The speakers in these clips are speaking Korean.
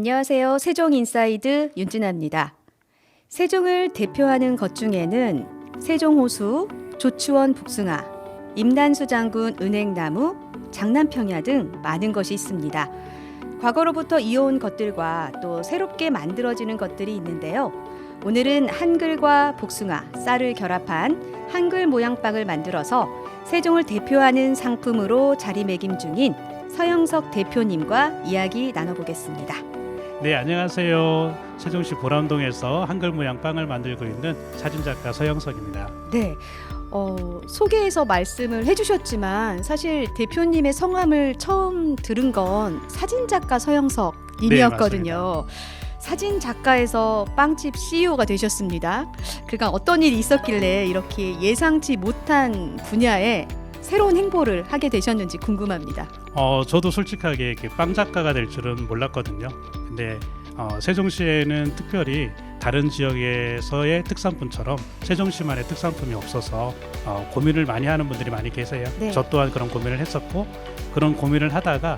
안녕하세요. 세종인사이드 윤진아입니다. 세종을 대표하는 것 중에는 세종호수, 조추원 복숭아, 임난수 장군 은행나무, 장남평야 등 많은 것이 있습니다. 과거로부터 이어온 것들과 또 새롭게 만들어지는 것들이 있는데요. 오늘은 한글과 복숭아, 쌀을 결합한 한글 모양빵을 만들어서 세종을 대표하는 상품으로 자리매김 중인 서영석 대표님과 이야기 나눠보겠습니다. 네, 안녕하세요. 세종시 보람동에서 한글 모양 빵을 만들고 있는 사진작가 서영석입니다. 네, 소개에서 말씀을 해주셨지만 사실 대표님의 성함을 처음 들은 건 사진작가 서영석 님이었거든요. 사진작가에서 빵집 CEO가 되셨습니다. 그간 어떤 일이 있었길래 이렇게 예상치 못한 분야에 새로운 행보를 하게 되셨는지 궁금합니다. 저도 솔직하게 빵 작가가 될 줄은 몰랐거든요. 근데 세종시에는 특별히 다른 지역에서의 특산품처럼 세종시만의 특산품이 없어서 고민을 많이 하는 분들이 많이 계세요. 네. 저 또한 그런 고민을 했었고, 그런 고민을 하다가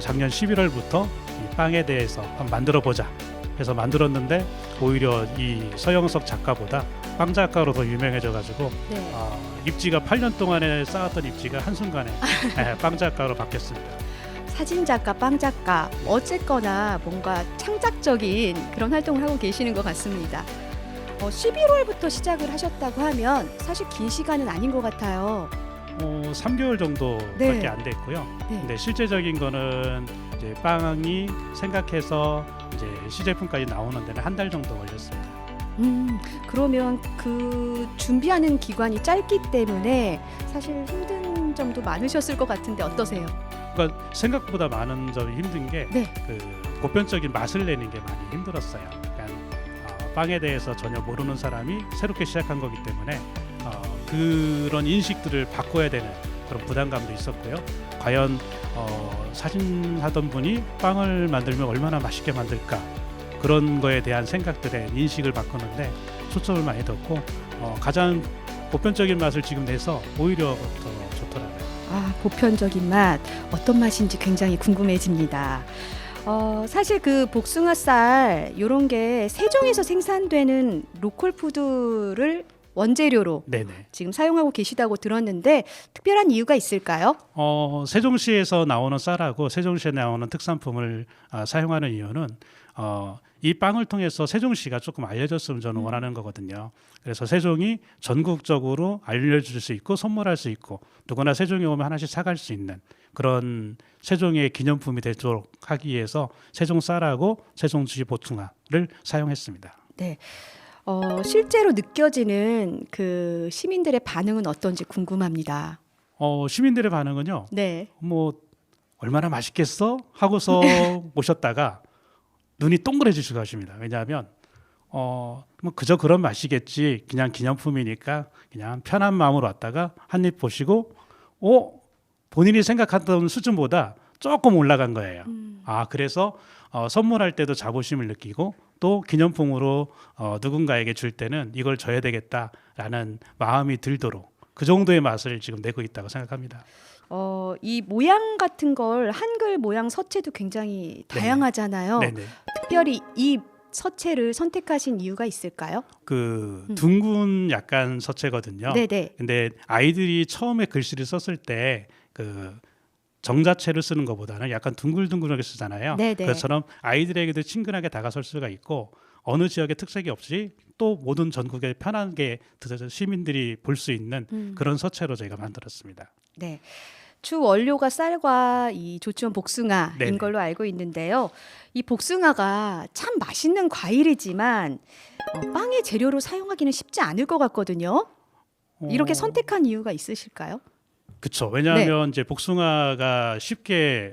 작년 11월부터 이 빵에 대해서 한번 만들어 보자 해서 만들었는데, 오히려 이 서영석 작가보다 빵 작가로 더 유명해져가지고 네. 입지가 8년 동안에 쌓았던 입지가 한순간에 빵 작가로 바뀌었습니다. 사진작가, 빵작가, 어쨌거나 뭔가 창작적인 그런 활동을 하고 계시는 것 같습니다. 11월부터 시작을 하셨다고 하면 사실 긴 시간은 아닌 것 같아요. 3개월 정도밖에 네. 안 됐고요. 네. 근데 실제적인 거는 이제 빵이 생각해서 이제 시제품까지 나오는 데는 한 달 정도 걸렸습니다. 그러면 그 준비하는 기간이 짧기 때문에 사실 힘든 점도 많으셨을 것 같은데 어떠세요? 그러니까 생각보다 많은 점이 힘든 게 네. 그 보편적인 맛을 내는 게 많이 힘들었어요. 그러니까 빵에 대해서 전혀 모르는 사람이 새롭게 시작한 거기 때문에 그런 인식들을 바꿔야 되는 그런 부담감도 있었고요. 과연 사진 하던 분이 빵을 만들면 얼마나 맛있게 만들까, 그런 거에 대한 생각들의 인식을 바꾸는데 초점을 많이 뒀고, 가장 보편적인 맛을 지금 내서 오히려 더 좋더라고요. 보편적인 맛, 어떤 맛인지 굉장히 궁금해집니다. 사실 그 복숭아 쌀 이런 게 세종에서 생산되는 로컬 푸드를 원재료로 네네. 지금 사용하고 계시다고 들었는데 특별한 이유가 있을까요? 세종시에서 나오는 쌀하고 세종시에 나오는 특산품을 사용하는 이유는 이 빵을 통해서 세종시가 조금 알려졌으면 저는 원하는 거거든요. 그래서 세종이 전국적으로 알려줄 수 있고 선물할 수 있고 누구나 세종에 오면 하나씩 사갈 수 있는 그런 세종의 기념품이 되도록 하기 위해서 세종 쌀하고 세종시 복숭아를 사용했습니다. 네. 실제로 느껴지는 그 시민들의 반응은 어떤지 궁금합니다. 시민들의 반응은요. 네. 뭐 얼마나 맛있겠어 하고서 오셨다가 눈이 동그래지시고 하십니다. 왜냐하면 뭐 그저 그런 맛이겠지, 그냥 기념품이니까 그냥 편한 마음으로 왔다가 한 입 보시고 본인이 생각했던 수준보다 조금 올라간 거예요. 그래서 선물할 때도 자부심을 느끼고 또 기념품으로 누군가에게 줄 때는 이걸 줘야 되겠다라는 마음이 들도록 그 정도의 맛을 지금 내고 있다고 생각합니다. 이 모양 같은 걸 한글 모양 서체도 굉장히 다양하잖아요. 네네. 특별히 이 서체를 선택하신 이유가 있을까요? 그 둥근 약간 서체거든요. 네네. 근데 아이들이 처음에 글씨를 썼을 때 그 정자체를 쓰는 것보다는 약간 둥글둥글하게 쓰잖아요. 네네. 그것처럼 아이들에게도 친근하게 다가설 수가 있고 어느 지역의 특색이 없이 또 모든 전국에 편하게 시민들이 볼 수 있는 그런 서체로 저희가 만들었습니다. 네. 주 원료가 쌀과 이 조추원 복숭아인 네네. 걸로 알고 있는데요. 이 복숭아가 참 맛있는 과일이지만 빵의 재료로 사용하기는 쉽지 않을 것 같거든요. 이렇게 선택한 이유가 있으실까요? 그렇죠. 왜냐하면 이제 복숭아가 쉽게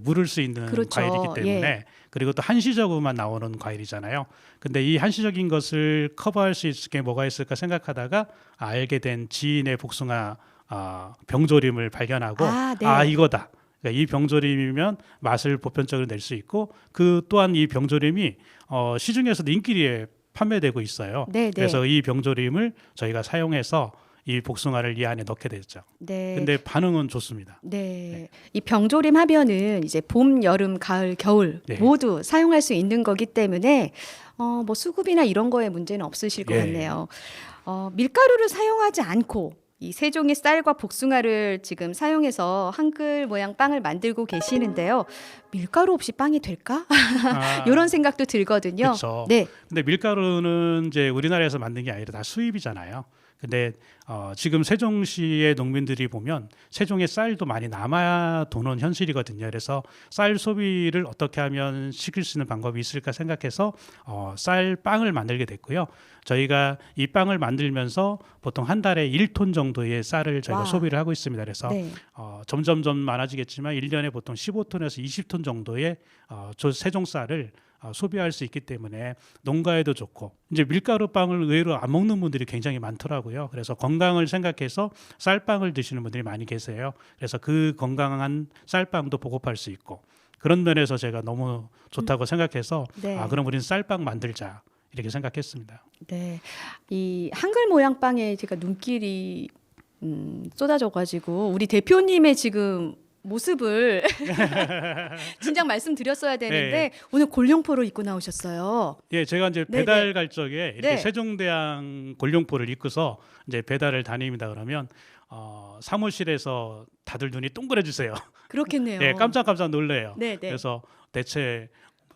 물을 수 있는 그렇죠. 과일이기 때문에 예. 그리고 또 한시적으로만 나오는 과일이잖아요. 근데 이 한시적인 것을 커버할 수 있을 게 뭐가 있을까 생각하다가 알게 된 지인의 복숭아 병조림을 발견하고 네. 이거다. 그러니까 이 병조림이면 맛을 보편적으로 낼 수 있고 그 또한 이 병조림이 시중에서도 인기리에 판매되고 있어요. 네, 네. 그래서 이 병조림을 저희가 사용해서 이 복숭아를 이 안에 넣게 됐죠. 네. 근데 반응은 좋습니다. 네. 이 병조림 하면은 이제 봄, 여름, 가을, 겨울 네. 모두 사용할 수 있는 거기 때문에 뭐 수급이나 이런 거에 문제는 없으실 것 예. 같네요. 밀가루를 사용하지 않고 이 세종의 쌀과 복숭아를 지금 사용해서 한글 모양 빵을 만들고 계시는데요. 밀가루 없이 빵이 될까? 아, 이런 생각도 들거든요. 그렇죠. 네. 근데 밀가루는 이제 우리나라에서 만든 게 아니라 다 수입이잖아요. 근데 지금 세종시의 농민들이 보면 세종의 쌀도 많이 남아 도는 현실이거든요. 그래서 쌀 소비를 어떻게 하면 시킬 수 있는 방법이 있을까 생각해서 쌀 빵을 만들게 됐고요. 저희가 이 빵을 만들면서 보통 한 달에 1톤 정도의 쌀을 저희가 와. 소비를 하고 있습니다. 그래서 네. 점점점 많아지겠지만 1년에 보통 15톤에서 20톤 정도의 세종 쌀을 소비할 수 있기 때문에 농가에도 좋고 이제 밀가루 빵을 의외로 안 먹는 분들이 굉장히 많더라고요. 그래서 건강을 생각해서 쌀빵을 드시는 분들이 많이 계세요. 그래서 그 건강한 쌀빵도 보급할 수 있고 그런 면에서 제가 너무 좋다고 생각해서 네. 그럼 우리는 쌀빵 만들자 이렇게 생각했습니다. 네. 이 한글 모양 빵에 제가 눈길이 쏟아져가지고 우리 대표님의 지금 모습을 진작 말씀드렸어야 되는데 네. 오늘 골룡포로 입고 나오셨어요. 예, 제가 이제 네네. 배달 갈 적에 이렇게 네. 세종대왕 골룡포를 입고서 이제 배달을 다닙니다. 그러면 사무실에서 다들 눈이 동그래지세요. 그렇겠네요. 예, 깜짝깜짝 놀래요. 네, 네. 그래서 대체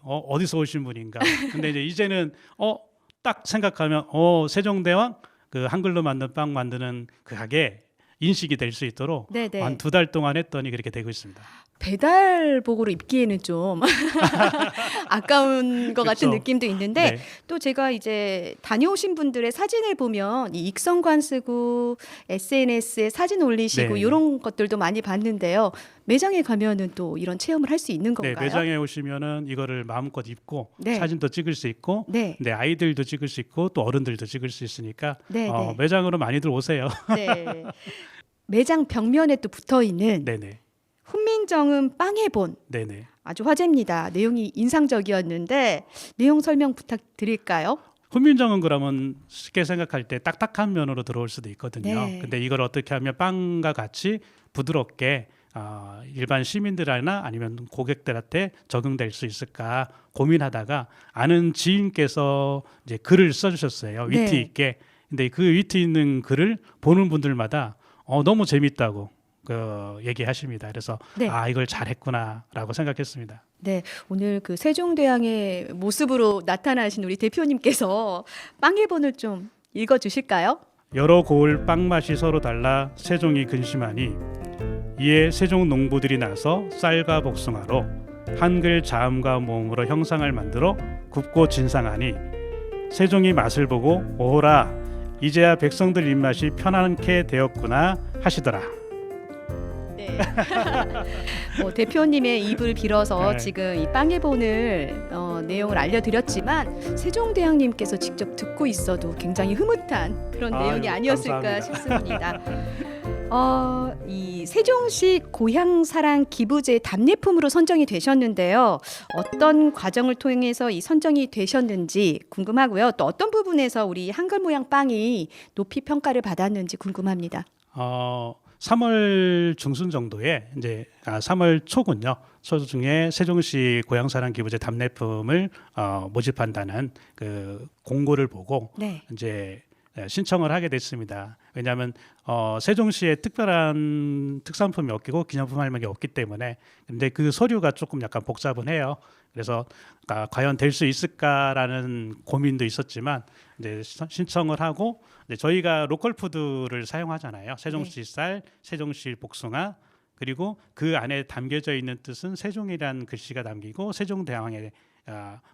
어디서 오신 분인가? 근데 이제는 딱 생각하면 세종대왕 그 한글로 만든 빵 만드는 그 가게 인식이 될 수 있도록 네, 네. 한 2달 동안 했더니 그렇게 되고 있습니다. 배달복으로 입기에는 좀 아까운 것 같은 그렇죠. 느낌도 있는데 네. 또 제가 이제 다녀오신 분들의 사진을 보면 이 익성관 쓰고 SNS에 사진 올리시고 네. 이런 것들도 많이 봤는데요. 매장에 가면은 또 이런 체험을 할 수 있는 네, 건가요? 매장에 오시면은 이거를 마음껏 입고 네. 사진도 찍을 수 있고 네, 네, 아이들도 찍을 수 있고 또 어른들도 찍을 수 있으니까 네, 네. 매장으로 많이들 오세요. 네. 매장 벽면에 또 붙어 있는 네네. 훈민정음 빵해본 네네. 아주 화제입니다. 내용이 인상적이었는데 내용 설명 부탁드릴까요? 훈민정음 그러면 쉽게 생각할 때 딱딱한 면으로 들어올 수도 있거든요. 네. 근데 이걸 어떻게 하면 빵과 같이 부드럽게 일반 시민들이나 아니면 고객들한테 적용될 수 있을까 고민하다가 아는 지인께서 이제 글을 써주셨어요. 위트 네. 있게. 근데 그 위트 있는 글을 보는 분들마다 너무 재밌다고 얘기하십니다. 그래서 네. 이걸 잘했구나라고 생각했습니다. 네, 오늘 그 세종대왕의 모습으로 나타나신 우리 대표님께서 빵해본을 좀 읽어주실까요? 여러 고을 빵 맛이 서로 달라 세종이 근심하니 이에 세종 농부들이 나서 쌀과 복숭아로 한글 자음과 모음으로 형상을 만들어 굽고 진상하니 세종이 맛을 보고 오호라 이제야 백성들 입맛이 편안케 되었구나 하시더라. 네. 대표님의 입을 빌어서 네. 지금 이 빵해본을 내용을 알려드렸지만 세종대왕님께서 직접 듣고 있어도 굉장히 흐뭇한 그런 내용이 아니었을까 감사합니다. 싶습니다. 이 세종시 고향사랑 기부제 답례품으로 선정이 되셨는데요. 어떤 과정을 통해서 이 선정이 되셨는지 궁금하고요. 또 어떤 부분에서 우리 한글 모양 빵이 높이 평가를 받았는지 궁금합니다. 3월 중순 정도에 이제 3월 초군요. 초중에 세종시 고향사랑 기부제 답례품을 모집한다는 그 공고를 보고 네. 이제 신청을 하게 됐습니다. 왜냐하면 세종시에 특별한 특산품이 없고 기념품 할머니 없기 때문에 근데 그 서류가 조금 약간 복잡은 해요. 그래서 과연 될 수 있을까라는 고민도 있었지만 이제 신청을 하고 이제 저희가 로컬 푸드를 사용하잖아요. 세종시 쌀, 세종시 복숭아 그리고 그 안에 담겨져 있는 뜻은 세종이라는 글씨가 담기고 세종대왕의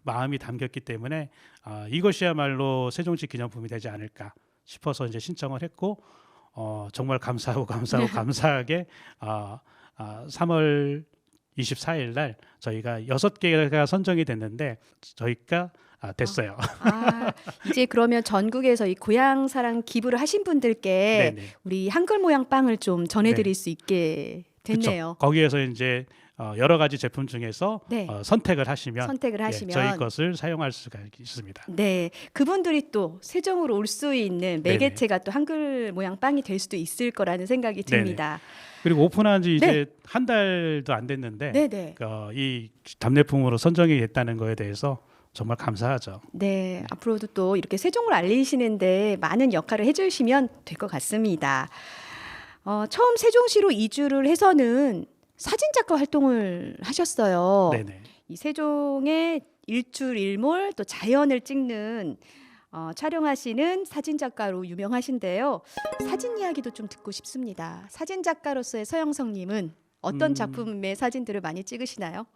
마음이 담겼기 때문에 이것이야말로 세종시 기념품이 되지 않을까 싶어서 이제 신청을 했고 정말 감사하게 3월 24일 날 저희가 6개가 선정이 됐는데 저희가 됐어요. 이제 그러면 전국에서 이 고향사랑 기부를 하신 분들께 네네. 우리 한글 모양 빵을 좀 전해드릴 수 있게 됐네요. 그쵸. 거기에서 이제 여러 가지 제품 중에서 네. 선택을 하시면 선택을 예, 하시면 저희 것을 사용할 수가 있습니다. 네, 그분들이 또 세종으로 올 수 있는 매개체가 또 한글 모양 빵이 될 수도 있을 거라는 생각이 듭니다. 그리고 오픈한 지 네. 이제 한 달도 안 됐는데 네네. 이 답례품으로 선정이 됐다는 거에 대해서 정말 감사하죠. 네, 앞으로도 또 이렇게 세종을 알리시는데 많은 역할을 해주시면 될 것 같습니다. 처음 세종시로 이주를 해서는 사진작가 활동을 하셨어요. 네네. 이 세종의 일출일몰 또 자연을 찍는 촬영하시는 사진작가로 유명하신데요. 사진 이야기도 좀 듣고 싶습니다. 사진작가로서의 서영석님은 어떤 작품의 사진들을 많이 찍으시나요?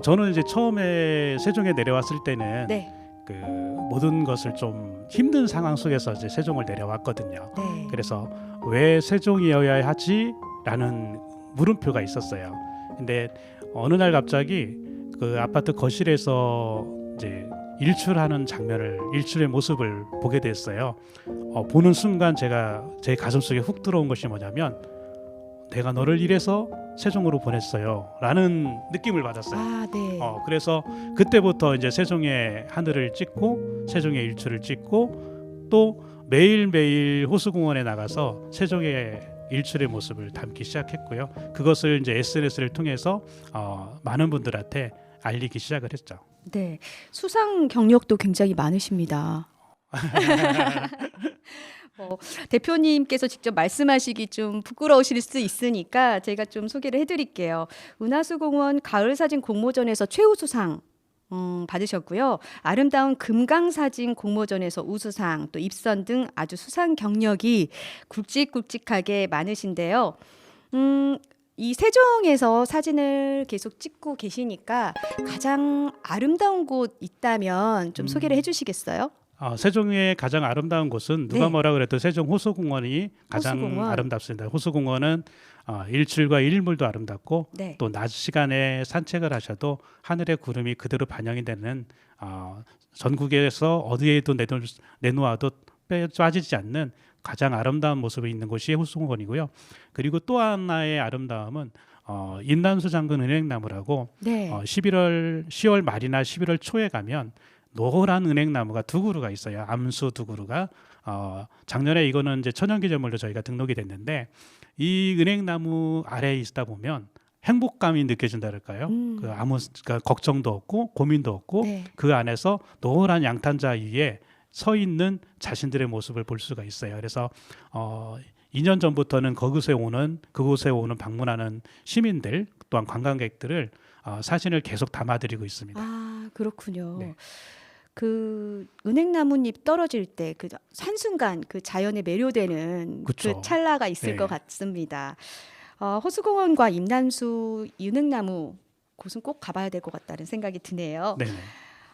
저는 이제 처음에 세종에 내려왔을 때는 네, 그 모든 것을 좀 힘든 상황 속에서 이제 세종을 내려왔거든요. 네, 그래서 왜 세종이어야 하지라는 물음표가 있었어요. 근데 어느 날 갑자기 그 아파트 거실에서 이제 일출하는 장면을 일출의 모습을 보게 됐어요. 보는 순간 제가 제 가슴속에 훅 들어온 것이 뭐냐면 내가 너를 이래서 세종으로 보냈어요라는 느낌을 받았어요. 아, 네, 그래서 그때부터 이제 세종의 하늘을 찍고 세종의 일출을 찍고 또 매일매일 호수공원에 나가서 세종의 일출의 모습을 담기 시작했고요. 그것을 이제 SNS를 통해서 많은 분들한테 알리기 시작을 했죠. 네. 수상 경력도 굉장히 많으십니다. 대표님께서 직접 말씀하시기 좀 부끄러우실 수 있으니까 제가 좀 소개를 해드릴게요. 은하수공원 가을사진 공모전에서 최우수상 받으셨고요. 아름다운 금강사진 공모전에서 우수상, 또 입선 등 아주 수상 경력이 굵직굵직하게 많으신데요. 이 세종에서 사진을 계속 찍고 계시니까 가장 아름다운 곳 있다면 좀 소개를 해주시겠어요? 세종의 가장 아름다운 곳은 누가 네. 뭐라 그래도 세종 호수공원이 가장 호수공원. 아름답습니다. 호수공원은 일출과 일몰도 아름답고 네. 또 낮 시간에 산책을 하셔도 하늘의 구름이 그대로 반영이 되는 전국에서 어디에도 내놓아도 빠지지 않는 가장 아름다운 모습이 있는 곳이 호수공원이고요. 그리고 또 하나의 아름다움은 인남수 장근 은행나무라고 네. 10월 말이나 11월 초에 가면 노란 은행나무가 두 그루가 있어요. 암수 두 그루가 작년에 이거는 이제 천연기념물로 저희가 등록이 됐는데 이 은행나무 아래에 있다 보면 행복감이 느껴진다랄까요? 그 아무 그러니까 걱정도 없고 고민도 없고 네. 그 안에서 노란 양탄자 위에 서 있는 자신들의 모습을 볼 수가 있어요. 그래서 2년 전부터는 그곳에 오는 방문하는 시민들 또한 관광객들을 사진을 계속 담아드리고 있습니다. 아, 그렇군요. 네. 그 은행나뭇잎 떨어질 때 그 한순간 그 자연에 매료되는 그쵸. 그 찰나가 있을 네. 것 같습니다. 호수공원과 임남수 은행나무 곳은 꼭 가봐야 될 것 같다는 생각이 드네요. 네네.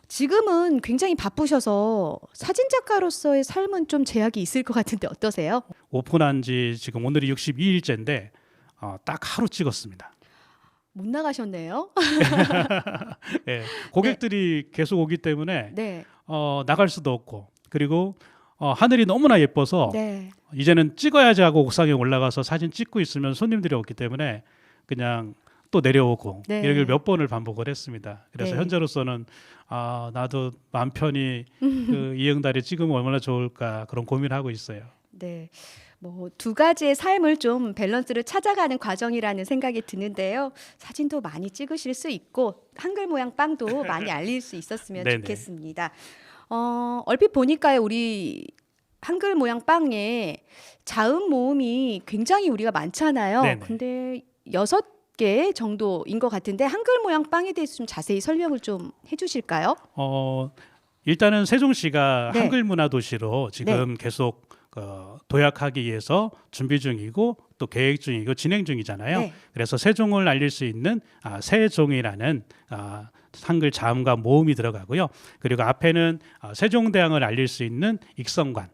지금은 굉장히 바쁘셔서 사진 작가로서의 삶은 좀 제약이 있을 것 같은데 어떠세요? 오픈한 지 지금 오늘이 62일째인데 딱 하루 찍었습니다. 못 나가셨네요. 예, 고객들이 계속 오기 때문에 네, 나갈 수도 없고 그리고 하늘이 너무나 예뻐서 네, 이제는 찍어야지 하고 옥상에 올라가서 사진 찍고 있으면 손님들이 없기 때문에 그냥 또 내려오고 네. 이렇게 몇 번을 반복을 했습니다. 그래서 네. 현재로서는 나도 마음 편히 그 이영달에 찍으면 얼마나 좋을까 그런 고민을 하고 있어요. 네. 뭐 두 가지의 삶을 좀 밸런스를 찾아가는 과정이라는 생각이 드는데요. 사진도 많이 찍으실 수 있고 한글 모양 빵도 많이 알릴 수 있었으면 네네. 좋겠습니다. 얼핏 보니까요, 우리 한글 모양 빵에 자음 모음이 굉장히 우리가 많잖아요. 네네. 근데 6개 정도인 것 같은데 한글 모양 빵에 대해서 좀 자세히 설명을 좀 해주실까요? 일단은 세종시가 네. 한글 문화 도시로 지금 계속 도약하기 위해서 준비 중이고 또 계획 중이고 진행 중이잖아요. 네. 그래서 세종을 알릴 수 있는 세종이라는 한글 자음과 모음이 들어가고요. 그리고 앞에는 세종대왕을 알릴 수 있는 익성관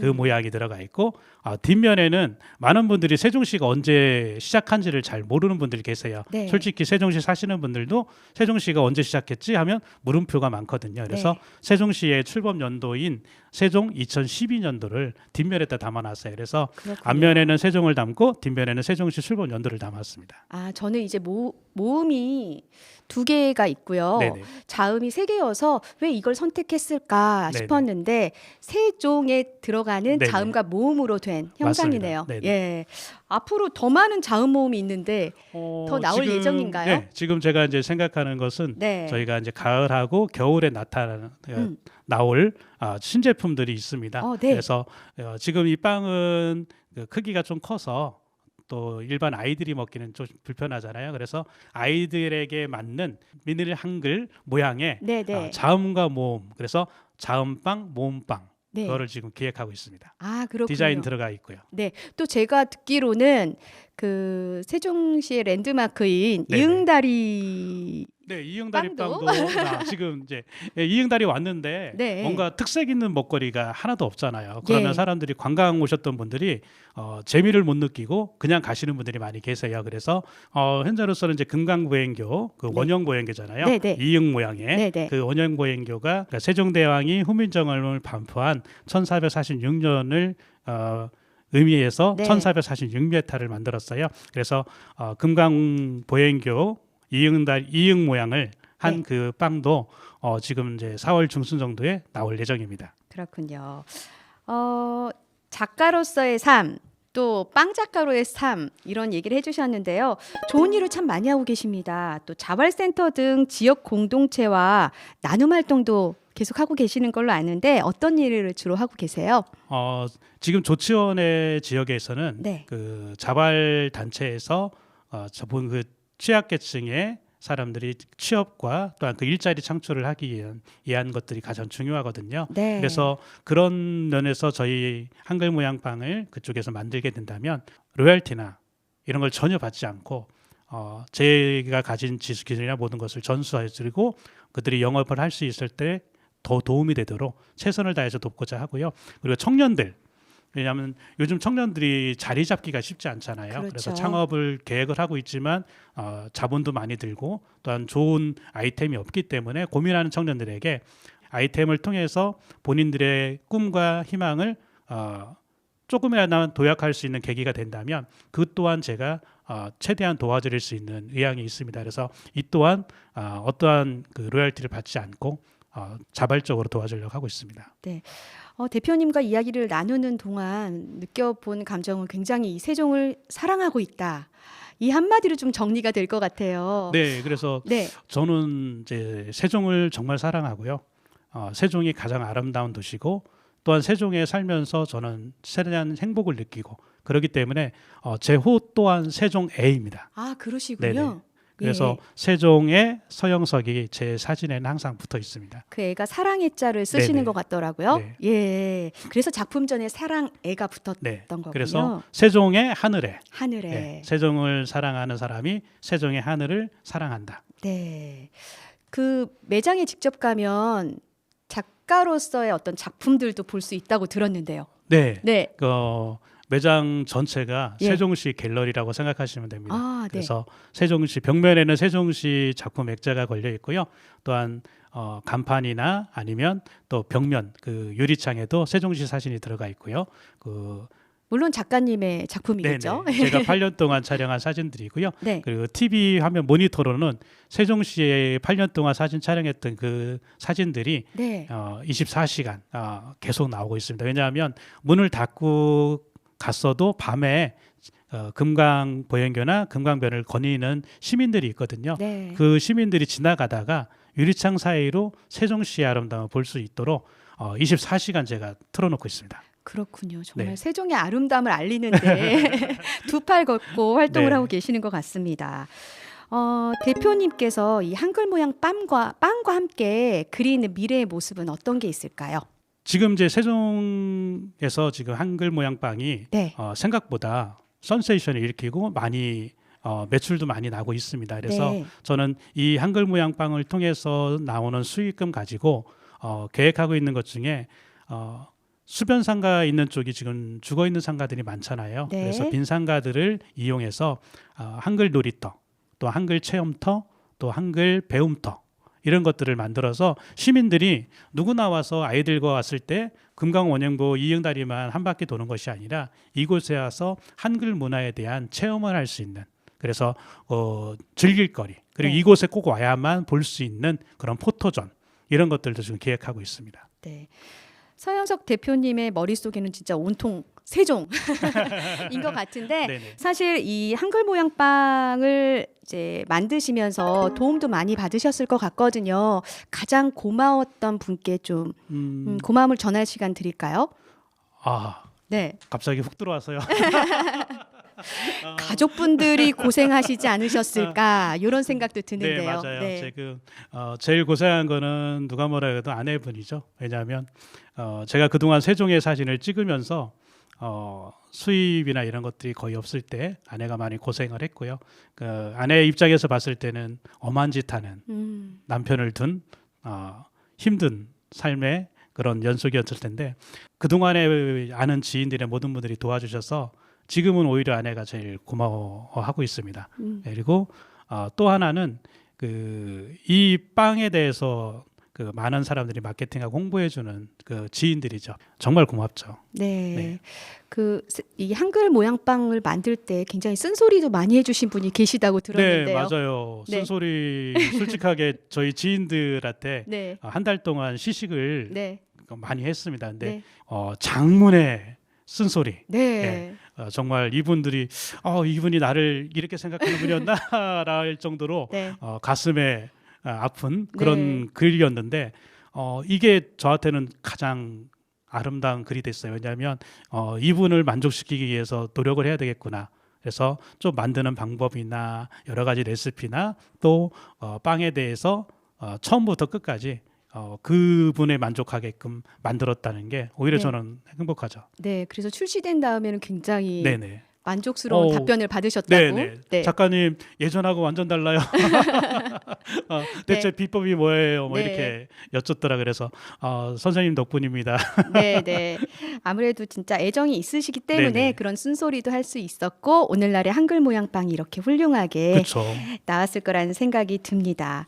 그 모양이 들어가 있고 뒷면에는 많은 분들이 세종시가 언제 시작한지를 잘 모르는 분들이 계세요. 네. 솔직히 세종시 사시는 분들도 세종시가 언제 시작했지 하면 물음표가 많거든요. 그래서 네. 세종시의 출범 연도인 세종 2012년도를 뒷면에다 담아놨어요. 그래서 그렇군요. 앞면에는 세종을 담고 뒷면에는 세종시 출범 연도를 담았습니다. 아, 저는 이제 모음이 두 개가 있고요. 네네. 자음이 세 개여서 왜 이걸 선택했을까 네네. 싶었는데 세종에 들어가는 네네. 자음과 모음으로 된 형상이네요. 맞습니다. 네네. 예. 앞으로 더 많은 자음 모음이 있는데 더 나올 예정인가요? 네, 지금 제가 이제 생각하는 것은 네. 저희가 이제 가을하고 겨울에 나올 신제품들이 있습니다. 네. 그래서 지금 이 빵은 그 크기가 좀 커서 또 일반 아이들이 먹기는 좀 불편하잖아요. 그래서 아이들에게 맞는 미니 한글 모양의 네네. 자음과 모음, 그래서 자음빵, 모음빵 네. 그거를 지금 기획하고 있습니다. 아, 그렇군요. 디자인 들어가 있고요. 네. 또 제가 듣기로는 그 세종시의 랜드마크인 네네. 이응다리 네, 이응다리 빵도? 빵도 지금 이제 이응다리 왔는데 네. 뭔가 특색 있는 먹거리가 하나도 없잖아요. 그러면 예. 사람들이 관광 오셨던 분들이 재미를 못 느끼고 그냥 가시는 분들이 많이 계세요. 그래서 현재로서는 이제 금강보행교 그 네. 원형보행교잖아요. 네네. 이응 모양의 네네. 그 원형보행교가 그러니까 세종대왕이 후민정음을 반포한 1446년을 의미해서 네. 1446m를 만들었어요. 그래서 금강보행교 이응 모양을 한 네. 그 빵도 지금 이제 4월 중순 정도에 나올 예정입니다. 그렇군요. 작가로서의 삶, 또 빵 작가로의 삶 이런 얘기를 해주셨는데요. 좋은 일을 참 많이 하고 계십니다. 또 자발센터 등 지역 공동체와 나눔 활동도 계속 하고 계시는 걸로 아는데 어떤 일을 주로 하고 계세요? 지금 조치원의 지역에서는 네. 그 자발 단체에서 저분 그 취약계층의 사람들이 취업과 또한 그 일자리 창출을 하기 위한 것들이 가장 중요하거든요. 네. 그래서 그런 면에서 저희 한글 모양 빵을 그쪽에서 만들게 된다면 로열티나 이런 걸 전혀 받지 않고 제가 가진 지식 기술이나 모든 것을 전수해드리고 그들이 영업을 할 수 있을 때 더 도움이 되도록 최선을 다해서 돕고자 하고요. 그리고 청년들, 왜냐하면 요즘 청년들이 자리 잡기가 쉽지 않잖아요. 그렇죠. 그래서 창업을 계획을 하고 있지만 자본도 많이 들고 또한 좋은 아이템이 없기 때문에 고민하는 청년들에게 아이템을 통해서 본인들의 꿈과 희망을 조금이나마 도약할 수 있는 계기가 된다면 그 또한 제가 최대한 도와드릴 수 있는 의향이 있습니다. 그래서 이 또한 어떠한 그 로열티를 받지 않고 자발적으로 도와주려고 하고 있습니다. 대표님과 이야기를 나누는 동안 느껴본 감정은 굉장히 이 세종을 사랑하고 있다. 이 한마디로 좀 정리가 될 것 같아요. 네, 그래서 네. 저는 이제 세종을 정말 사랑하고요. 세종이 가장 아름다운 도시고 또한 세종에 살면서 저는 세대한 행복을 느끼고 그렇기 때문에 제 호 또한 세종애입니다. 아, 그러시군요. 네네. 그래서 예. 세종의 서영석이 제 사진에는 항상 붙어 있습니다. 그 애가 사랑의 자를 쓰시는 네네. 것 같더라고요. 네. 예. 그래서 작품 전에 사랑 애가 붙었던 네. 거군요. 그래서 세종의 하늘에 하늘에. 네. 세종을 사랑하는 사람이 세종의 하늘을 사랑한다. 네. 그 매장에 직접 가면 작가로서의 어떤 작품들도 볼 수 있다고 들었는데요. 네. 네. 매장 전체가 예. 세종시 갤러리라고 생각하시면 됩니다. 아, 네. 그래서 세종시 벽면에는 세종시 작품 액자가 걸려 있고요. 또한 간판이나 아니면 또 벽면 그 유리창에도 세종시 사진이 들어가 있고요. 물론 작가님의 작품이겠죠. 네네. 제가 8년 동안 촬영한 사진들이고요. 네. 그리고 TV 화면 모니터로는 세종시에 8년 동안 사진 촬영했던 그 사진들이 네. 24시간 계속 나오고 있습니다. 왜냐하면 문을 닫고 갔어도 밤에 금강보행교나 금강변을 거니는 시민들이 있거든요. 네. 그 시민들이 지나가다가 유리창 사이로 세종시의 아름다움을 볼 수 있도록 24시간 제가 틀어놓고 있습니다. 그렇군요. 정말 네. 세종의 아름다움을 알리는데 두 팔 걷고 활동을 네. 하고 계시는 것 같습니다. 대표님께서 이 한글 모양 빵과 함께 그리는 미래의 모습은 어떤 게 있을까요? 지금 이제 세종에서 지금 한글 모양 빵이 네. 생각보다 센세이션을 일으키고 많이 매출도 많이 나고 있습니다. 그래서 네. 저는 이 한글 모양 빵을 통해서 나오는 수익금 가지고 계획하고 있는 것 중에 수변 상가 있는 쪽이 지금 죽어 있는 상가들이 많잖아요. 네. 그래서 빈 상가들을 이용해서 한글 놀이터, 또 한글 체험터, 또 한글 배움터 이런 것들을 만들어서 시민들이 누구나 와서 아이들과 왔을 때 금강 원행보 이응다리만 한 바퀴 도는 것이 아니라 이곳에 와서 한글 문화에 대한 체험을 할 수 있는, 그래서 즐길 거리, 그리고 네. 이곳에 꼭 와야만 볼 수 있는 그런 포토존, 이런 것들도 지금 기획하고 있습니다. 네. 서영석 대표님의 머릿속에는 진짜 온통 세종인 것 같은데 네네. 사실 이 한글 모양 빵을 이제 만드시면서 도움도 많이 받으셨을 것 같거든요. 가장 고마웠던 분께 좀 고마움을 전할 시간 드릴까요? 네. 갑자기 훅 들어와서요. 가족분들이 고생하시지 않으셨을까 이런 생각도 드는데요. 네, 맞아요. 네. 지금 제일 고생한 거는 누가 뭐라 해도 아내분이죠. 왜냐하면 제가 그동안 세종의 사진을 찍으면서 수입이나 이런 것들이 거의 없을 때 아내가 많이 고생을 했고요. 그 아내의 입장에서 봤을 때는 엄한 짓 하는 남편을 둔 힘든 삶의 그런 연속이었을 텐데, 그동안에 아는 지인들의 모든 분들이 도와주셔서 지금은 오히려 아내가 제일 고마워하고 있습니다. 그리고 또 하나는 이 빵에 대해서 그 많은 사람들이 마케팅하고 홍보해주는 그 지인들이죠. 정말 고맙죠. 네. 네. 이 한글 모양 빵을 만들 때 굉장히 쓴소리도 많이 해주신 분이 계시다고 들었는데요. 네, 맞아요. 네. 쓴소리 솔직하게 저희 지인들한테 네. 한 달 동안 시식을 네. 많이 했습니다. 근데 네. 장문의 쓴소리. 네. 정말 이분들이 이분이 나를 이렇게 생각하는 분이었나랄 정도로 네. 가슴에 아픈 그런 네. 글이었는데 이게 저한테는 가장 아름다운 글이 됐어요. 왜냐하면 이분을 만족시키기 위해서 노력을 해야 되겠구나. 그래서 좀 만드는 방법이나 여러 가지 레시피나 또 빵에 대해서 처음부터 끝까지 그분에 만족하게끔 만들었다는 게 오히려 네. 저는 행복하죠. 네. 그래서 출시된 다음에는 굉장히 네네. 만족스러운 답변을 받으셨다고. 네네. 네. 작가님 예전하고 완전 달라요. 대체 비법이 뭐예요? 뭐 네. 이렇게 여쭙더라. 그래서 선생님 덕분입니다. 네, 네. 아무래도 진짜 애정이 있으시기 때문에 네네. 그런 쓴소리도 할 수 있었고 오늘날의 한글 모양 빵이 이렇게 훌륭하게 그렇죠. 나왔을 거라는 생각이 듭니다.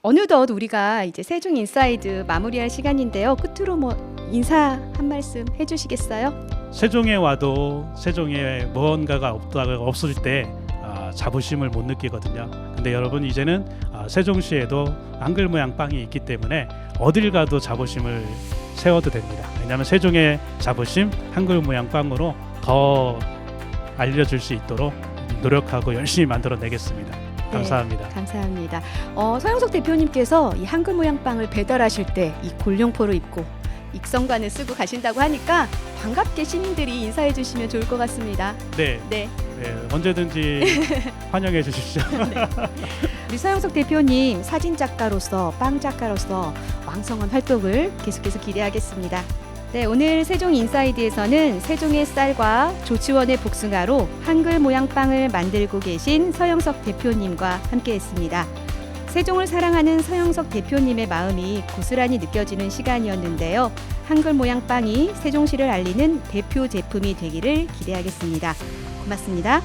어느덧 우리가 이제 세종 인사이드 마무리할 시간인데요. 끝으로 인사 한 말씀 해주시겠어요? 세종에 와도 세종에 무언가가 없을 때 자부심을 못 느끼거든요. 근데 여러분 이제는 세종시에도 한글 모양 빵이 있기 때문에 어딜 가도 자부심을 세워도 됩니다. 왜냐하면 세종의 자부심 한글 모양 빵으로 더 알려줄 수 있도록 노력하고 열심히 만들어내겠습니다. 감사합니다. 네, 감사합니다. 서영석 대표님께서 이 한글 모양 빵을 배달하실 때 이 골룡포를 입고 익성관을 쓰고 가신다고 하니까 반갑게 시민들이 인사해 주시면 좋을 것 같습니다. 네, 네. 언제든지 환영해 주십시오. 우리 서영석 대표님 사진 작가로서 빵 작가로서 왕성한 활동을 계속해서 기대하겠습니다. 네, 오늘 세종 인사이드에서는 세종의 쌀과 조치원의 복숭아로 한글 모양 빵을 만들고 계신 서영석 대표님과 함께했습니다. 세종을 사랑하는 서영석 대표님의 마음이 고스란히 느껴지는 시간이었는데요. 한글 모양 빵이 세종시를 알리는 대표 제품이 되기를 기대하겠습니다. 고맙습니다.